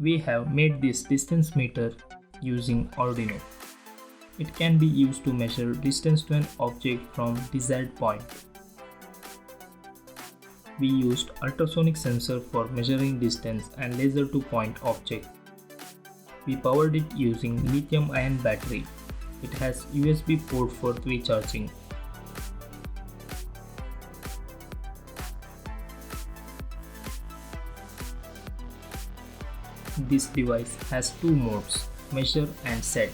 We have made this distance meter using Arduino. It can be used to measure distance to an object from desired point. We used ultrasonic sensor for measuring distance and laser to point object. We powered it using lithium-ion battery. It has USB port for recharging. This device has two modes, measure and set.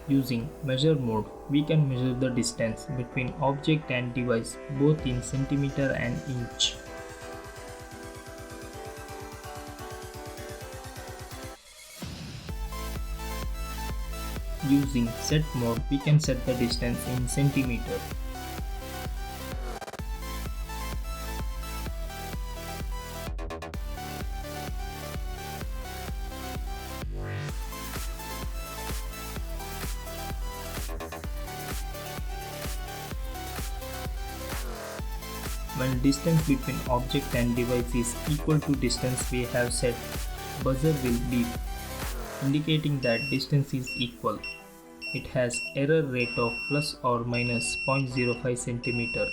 Using measure mode, we can measure the distance between object and device both in centimeter and inch. Using set mode, we can set the distance in centimeter. When distance between object and device is equal to distance we have set, buzzer will beep, indicating that distance is equal. It has error rate of plus or minus 0.05 cm.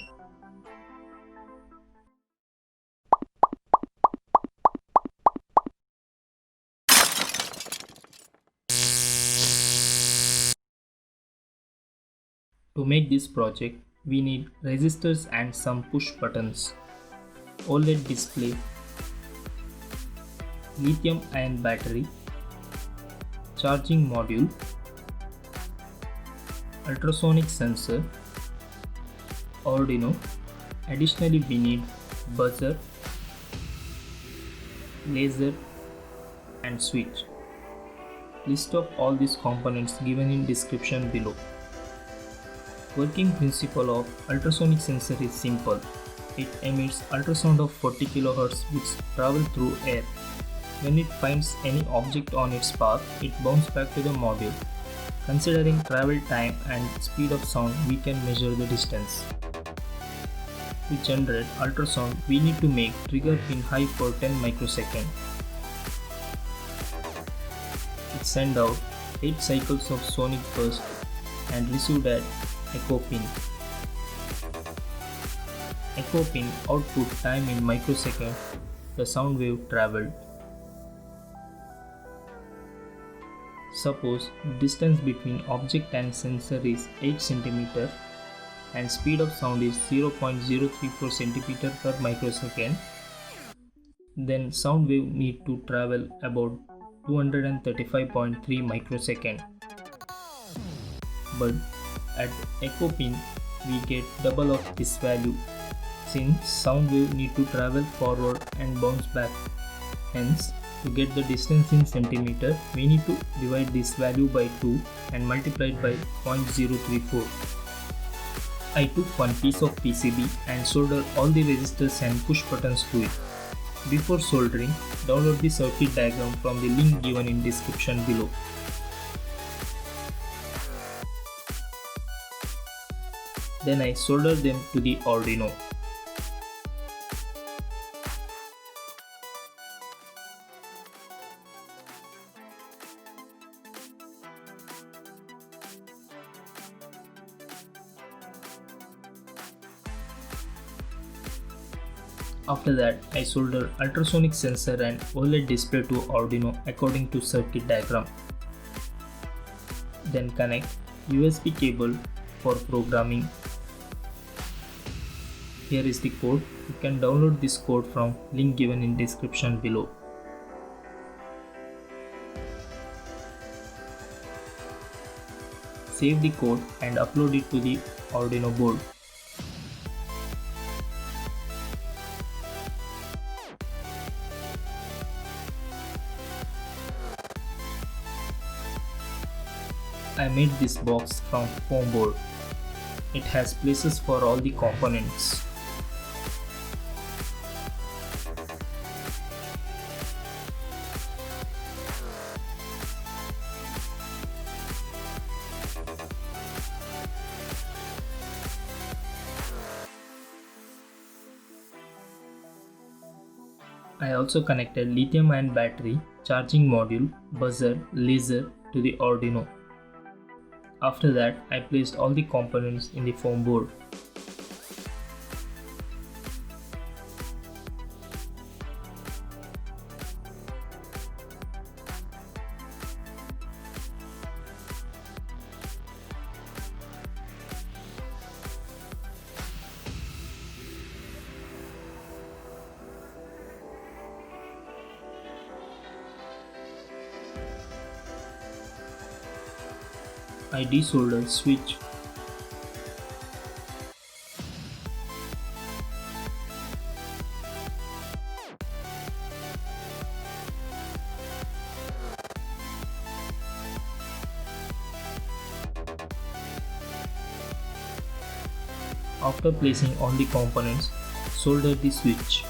To make this project, we need resistors and some push buttons, OLED display, lithium-ion battery, charging module, ultrasonic sensor, Arduino. Additionally, we need buzzer, laser and switch. List of all these components given in description below. Working principle of ultrasonic sensor is simple. It emits ultrasound of 40 kHz which travel through air. When it finds any object on its path, it bounces back to the module. Considering travel time and speed of sound, we can measure the distance. To generate ultrasound, we need to make trigger pin high for 10 microseconds. It sends out 8 cycles of sonic burst and received at echo pin. Echo pin output time in microsecond the sound wave traveled. Suppose distance between object and sensor is 8 cm and speed of sound is 0.034 cm per microsecond. Then sound wave need to travel about 235.3 microsecond. But at echo pin we get double of this value since sound wave need to travel forward and bounce back. Hence, to get the distance in centimeter, we need to divide this value by 2 and multiply it by 0.034. I took one piece of PCB and soldered all the resistors and push buttons to it. Before soldering, download the circuit diagram from the link given in description below. Then I soldered them to the Arduino. After that, I soldered ultrasonic sensor and OLED display to Arduino according to circuit diagram. Then connect USB cable for programming. Here is the code. You can download this code from link given in description below. Save the code and upload it to the Arduino board. I made this box from foam board. It has places for all the components. I also connected lithium-ion battery, charging module, buzzer, laser to the Arduino. After that, I placed all the components in the foam board. I desoldered switch. After placing all the components, solder the switch.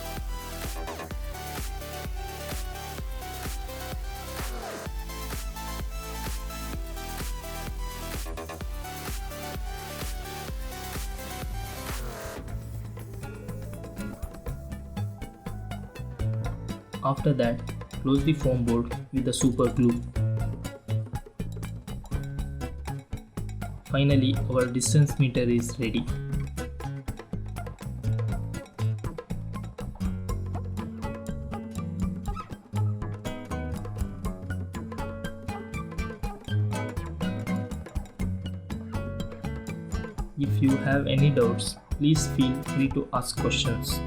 After that, close the foam board with the super glue. Finally, our distance meter is ready. If you have any doubts, please feel free to ask questions.